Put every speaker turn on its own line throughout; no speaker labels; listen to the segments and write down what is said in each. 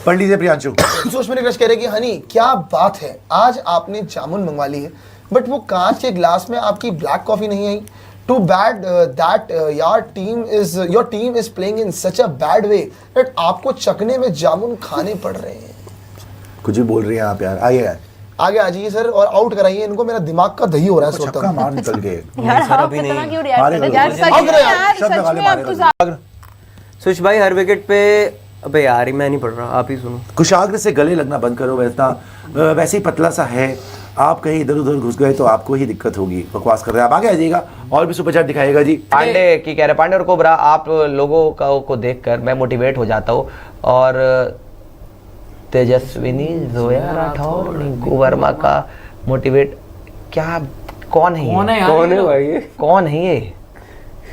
पढ़ लीजिए प्रियांशु।
सुष्मिता क्रश कह रहे कि हनी क्या बात है, आज आपने जामुन मंगवा ली है बट वो कांच के ग्लास में आपकी ब्लैक कॉफी नहीं आई। Too bad that your team is playing in such a bad way that आपको चखने में जामुन खाने पड़ रहे हैं।
कुछ भी बोल रही हैं आप यार। आइए
आगे आ जाइए सर और आउट कराइए इनको, मेरा दिमाग का दही हो रहा है इस
छक्का मार निकल के।
यार आप इतना क्यों रिएक्ट कर रहे हो यार? सच में आपको
सुश भाई हर विकेट पे, अबे यार मैं नहीं पढ़ रहा, आप ही सुनो।
कुशाग्र से गले लगना बंद करो, वैसे ही पतला सा है, आप कहीं इधर उधर घुस गए तो आपको ही दिक्कत होगी। बकवास कर रहे हैं आप, आगे आ जाइएगा और भी सुपर चैट दिखाएगा जी।
पांडे की कह रहे, पांडे और कोबरा आप लोगों को देखकर मैं मोटिवेट हो जाता हूँ और तेजस्विनी जोया राठौर रिंकू वर्मा का मोटिवेट, क्या कौन है भाई, कौन है ये,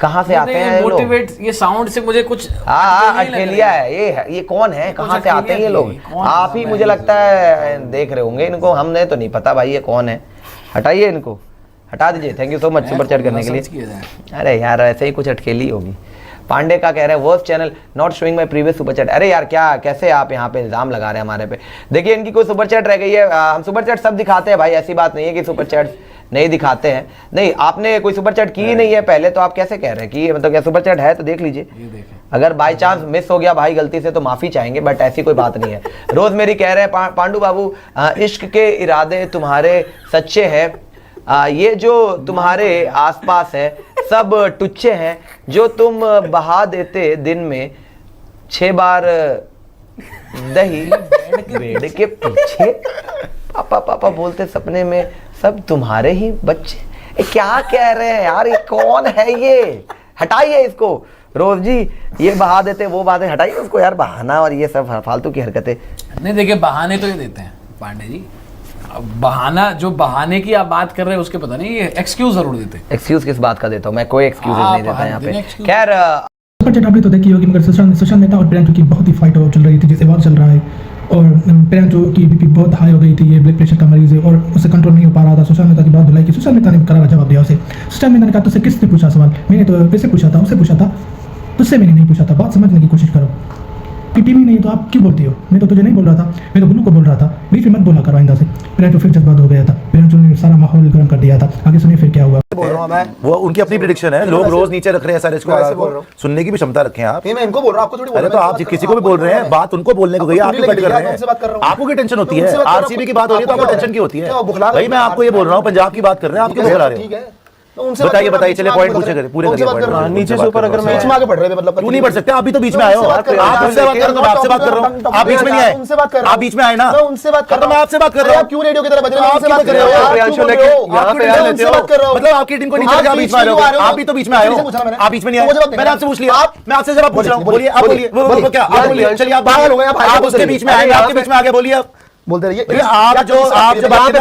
कहाँ से आते हैं
मोटिवेट? ये साउंड से मुझे कुछ
अटकेलिया है, ये कौन है, कहाँ से आते हैं ये लोग? आप ही मुझे लगता है देख रहे होंगे इनको, हमने तो नहीं पता भाई ये कौन है। हटाइए इनको, हटा दीजिए। Thank you so much super chat करने के लिए। अरे यार ऐसे ही कुछ अटकेली होगी। पांडे का कह रहे हैं worst channel not showing my previous super chat. अरे यार क्या, कैसे आप यहाँ पे इल्जाम लगा रहे हैं हमारे पे? देखिए इनकी कोई सुपर चैट रह गई है, हम सुपर चैट सब दिखाते हैं भाई, ऐसी बात नहीं है कि सुपर चैट नहीं दिखाते हैं। नहीं, आपने कोई सुपर चैट की ही नहीं है पहले, तो आप कैसे कह रहे हैं कि मतलब क्या सुपर चैट है? तो देख लीजिए, अगर बाय चांस मिस हो गया भाई गलती से तो माफी चाहेंगे, बट ऐसी कोई बात नहीं है। रोज मेरी कह रहे हैं पांडू बाबू इश्क के इरादे तुम्हारे सच्चे हैं, ये जो तुम्हारे आसपास है सब टुच्चे हैं, जो तुम बहा देते दिन में 6 बार दही बेड़ के पीछे, पापा पापा बोलते सपने में सब तुम्हारे ही बच्चे। क्या कह रहे हैं यार, ये कौन है ये? हटाइए इसको। रोज जी ये बहा देते वो बातें, हटाइए उसको यार, बहाना और ये सब फालतू की हरकतें।
नहीं देखिए, बहाने तो ये देते हैं पांडे जी, बहाना जो बहाने की आप बात कर रहे हैं उसके पता नहीं, ये एक्सक्यूज जरूर देते हैं।
एक्सक्यूज किस बात का देता हूँ मैं? कोई एक्सक्यूज नहीं देता यहाँ पे। खैर
सुपर चैट आपने तो देखी होगी, मगर सुशांत मेहता और प्रियांशु की बहुत ही फाइट चल रही थी, जैसे वॉर चल रहा है और प्रियांशु की बीपी बहुत हाई हो गई थी, ये ब्लड प्रेशर का मरीज है और उससे कंट्रोल नहीं हो पा रहा था। सुशांत मेहता की बात धुलाई की, सुशांत मेहता ने करारा जवाब दिया उसे। सुशांत मेहता ने कहा तुझसे किसने पूछा सवाल? मैंने तो वैसे पूछा था, उससे पूछा था, तुझसे मैंने नहीं पूछा था। बात समझने की कोशिश करो, पीटी में नहीं तो आप क्यों बोलती हो? मैं तो तुझे नहीं बोल रहा था, मैं तो गुल्लू को बोल रहा था, बीच में मत बोला करो आइंदा से। प्रियांशु फिर जज्बात हो गया था, प्रियांशु ने सारा माहौल गर्म कर दिया था। आगे सुनिए फिर क्या हुआ।
बोल रहा हूं मैं,
वो उनकी अपनी प्रेडिक्शन है, लोग रोज नीचे रख रहे हैं सारे इसको, सुनने की भी क्षमता रखें आप।
मैं इनको बोल रहा हूं, आपको थोड़ी बोल रहा हूं।
अरे तो आप किसी को भी बोल रहे हैं, बात उनको बोलने को गई, आप क्यों कट कर रहे हैं? आपको क्या टेंशन होती है? आरसीबी की बात हो रही है तो आपको टेंशन की होती है भाई? मैं आपको ये बोल रहा हूँ, पंजाब की बात कर रहे हैं, आप क्यों बुला रहे हो? बताइए बताइए, चलिए पॉइंट पूछे करें, पूरे करिए।
नीचे से ऊपर अगर मैं बीच में आगे बढ़ रहे हैं, मतलब
क्यों नहीं बढ़ सकते? आप भी तो बीच में आए हो, आप उनसे बात कर रहे हो, मैं आपसे बात कर रहा हूँ, आप बीच में नहीं आए,
उनसे बात कर रहा हूं,
आप बीच में आए ना,
मैं उनसे बात कर रहा हूं,
मैं आपसे बात कर रहा हूँ।
क्यों रेडियो की तरह बज रहे हो?
आपसे बात कर रहे हो,
उनसे बात कर रहा हूं,
मतलब आपकी टीम को नीचे रखा बीच में आ रहे हो, आप भी तो बीच में आए हो, आप बीच में नहीं आए। मैंने आपसे पूछ लिया, मैं आपसे जवाब पूछ रहा हूँ, बोलिए आप, बोलिए वो क्या, आप बोलिए, चलिए आप पागल हो गए, आप उसके बीच में आए, आपके बीच में आगे बोलिए आप बोलते रहिए। आप जो बात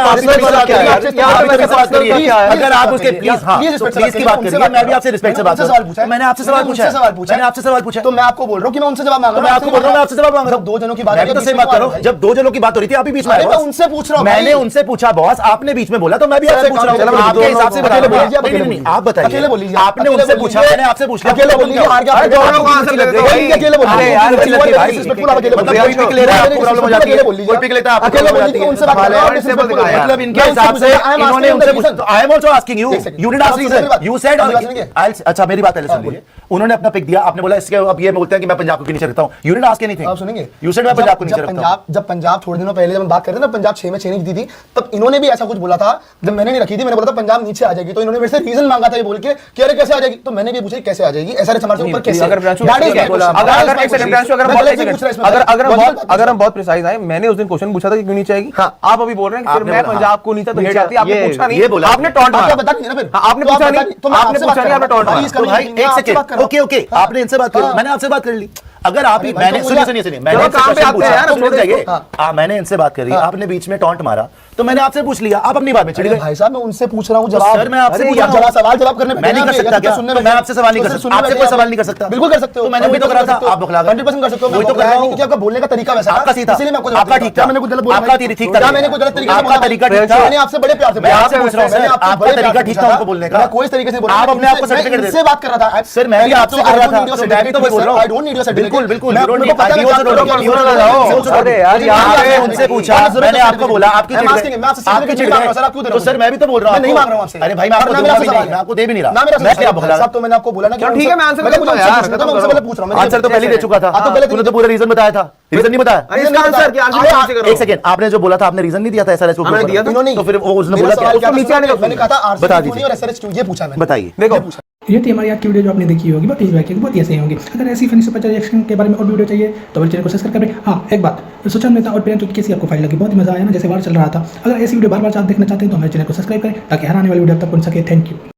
करिए, अगर आप उसके प्लीज प्लीज की बात करिए, मैं भी आपसे रिस्पेक्ट से बात कर रहा हूं। मैंने आपसे सवाल पूछा, मैंने आपसे सवाल पूछा,
तो मैं आपको बोल रहा हूं कि मैं उनसे जवाब मांग रहा हूं।
मैं आपको बोल रहा हूं, मैं आपसे जवाब मांग रहा हूं।
दो जनों की बात
मैं तो सही बात करो, जब 2 जनों की बात हो रही थी आप भी बीच में आए।
मैं उनसे पूछ रहा हूं,
मैंने उनसे पूछा बॉस, आपने बीच में बोला तो मैं भी आपसे पूछ रहा हूं। आपके हिसाब से बताइए, आप बताइए,
अकेले बोलिए।
आपने उनसे पूछा, मैंने आपसे पूछ लिया,
अकेले बोलिए, हार गया।
दोनों कहां से लग गए? अकेले बोलिए। अरे यार अच्छी लगती है भाई, मतलब कोई पिक ले रहा है आपको प्रॉब्लम हो जाती है, कोई पिक लेता है आपको प्रॉब्लम हो जाती है।
उनसे बात कर,
मतलब इनके हिसाब से इन्होंने उनसे पूछा। I am also asking you, you did ask reason, you said अच्छा मेरी बात पहले सुन लीजिए। उन्होंने अपना पिक दिया, आपने बोला इसके, अब ये बोलते हैं कि मैं पंजाब को नीचे रखता हूं। यू डिड आस्क एनीथिंग,
आप सुनेंगे?
यू सेड मैं पंजाब को नीचे रखता हूं।
जब पंजाब थोड़े दिनों पहले जब हम बात कर रहे थे ना, पंजाब 6 में 6 नहीं जीती थी, तब इन्होंने भी ऐसा कुछ बोला था। जब मैंने नहीं रखी थी, मैंने बोला था पंजाब नीचे आ जाएगी, तो इन्होंने मेरे से रीजन मांगा था ये बोल के कि अरे कैसे आ जाएगी, तो मैंने भी पूछा कैसे आ जाएगी, ऐसा हमारे ऊपर कैसे?
अगर हम बहुत प्रिसाइज आए, मैंने उस दिन क्वेश्चन पूछा था कि क्यों नीचे आएगी, आप अभी बोल रहे हैं कि मैं पंजाब को नीचे तो हेट आती है, आपने पूछा नहीं, आपने टॉन्ट मारा, आपने पूछा नहीं, आपने पूछा नहीं, आपने टॉन्ट मारा।
भाई एक सेकंड, ओके ओके, आपने इनसे बात करी, मैंने आपसे बात कर ली। अगर आप मैंने सुनिए मैंने
काम पे आते हैं यार,
मैंने इनसे बात करी, आपने बीच में टॉन्ट मारा, तो मैंने आपसे पूछ लिया, आप अपनी बात में चिढ़
अरे
गए।
भाई साहब मैं उनसे पूछ रहा हूँ जवाब।
सर, मैं आपसे पूछ
यार,
रहा हूँ।
जवाब सवाल जवाब करने में
मैं नहीं कर सकता क्या?
सुनने
तो मैं आपसे सवाल नहीं कर सकता, आपसे कोई सवाल नहीं कर सकता।
बिल्कुल कर सकते हो।
तो मैंने वही तो करा था, आप बौखला गए।
100% कर सकते हो।
वही तो कर रहा हूँ।
क्योंकि आपका बोलने का तरीका वैसा
आपका सही था,
इसलिए मैं आपको
आपका ठीक था,
मैंने कुछ गलत बोला?
आपका ठीक था,
क्या मैंने कुछ गलत तरीके से
आपका
बोला?
तरीका ठीक था।
मैंने आपसे बड़े प्यार से
मैं आपसे पूछ रहा हूँ,
मैंने आपसे
आपका
बड़े प्यार
तरीका
से
ठीक
पूछा
था उनको बोलने का।
मैं कोई तरीके से बोला
आप अपने आप को सर्टिफिकेट दे
से बात कर रहा था
सर, मैं भी आपसे कर रहा था, मैं भी तो बोल रहा हूँ।
I don't need your certificate.
बिल्कुल बिल्कुल,
मैं
you don't
मेरे को
need-
पता
you
है
also
क्या
don't
आप
need-
बोल रहे हो।
अरे यार, यहाँ
आपने
पे-
उनसे पूछा, मैंने आपको बोला, आप क्यों चिढ़ गए? आप क्यों चिढ़ गए?
सर आप क्यों दे रहे
तो
हो?
सर मैं भी तो बोल रहा हूँ
मैं नहीं
आपको।
मांग रहा हूँ आपसे।
अरे भाई मैं आपको
ना
दूंगा
मेरा
भी
सवाल
नहीं,
है।
मैं आपको दे भी नहीं रहा।
ना मेरा
मैं क्या
सवाल
बखला
है। साहब तो मैंने आपको बोला ना कि
चलो ठीक है, मैं आंसर
मतलब
देता हूँ
मुझे
यार,
उससे
खत्म
पूछना,
करो।
मैं पूछ रहा हूँ।
आंसर तो पहले ही दे चुका था।
हाँ, तो पहले
तूने तो पूरा रीजन बताया था, रीजन नहीं बताया।
अरे इसका आंसर क्या? आंसर कौन से करो?
एक सेकंड, आपने जो बोला था, आपने रीजन नहीं दिया था SRH को?
मैंने दिया था।
इन्होंने
तो फिर वो उसने
मेरा
बोला
सवाल
क्या?
क्या
नीचे
था?
आने का
मैंने कहा था RCB
बता
क्यों नहीं और SRH क्यों? ये पूछा मैंने।
बताइए।
देखो
ये थी हमारी आज की वीडियो जो आपने देखी होगी, बहुत इंजॉय किया, बहुत ही ऐसे होंगे। अगर ऐसी फनी सुपर रिएक्शन के बारे में और वीडियो चाहिए तो मेरे चैनल को सब्सक्राइब करें। हाँ एक बात, सुशांत मेहता और प्रियंका की कैसी आपको फाइल लगी? बहुत ही मजा आया ना, जैसे वार चल रहा था। अगर ऐसी वीडियो बार बार देखना चाहते हैं तो हमारे चैनल को सब्सक्राइब करें ताकि हर आने वाली वीडियो तक पहुंच सके। Thank you.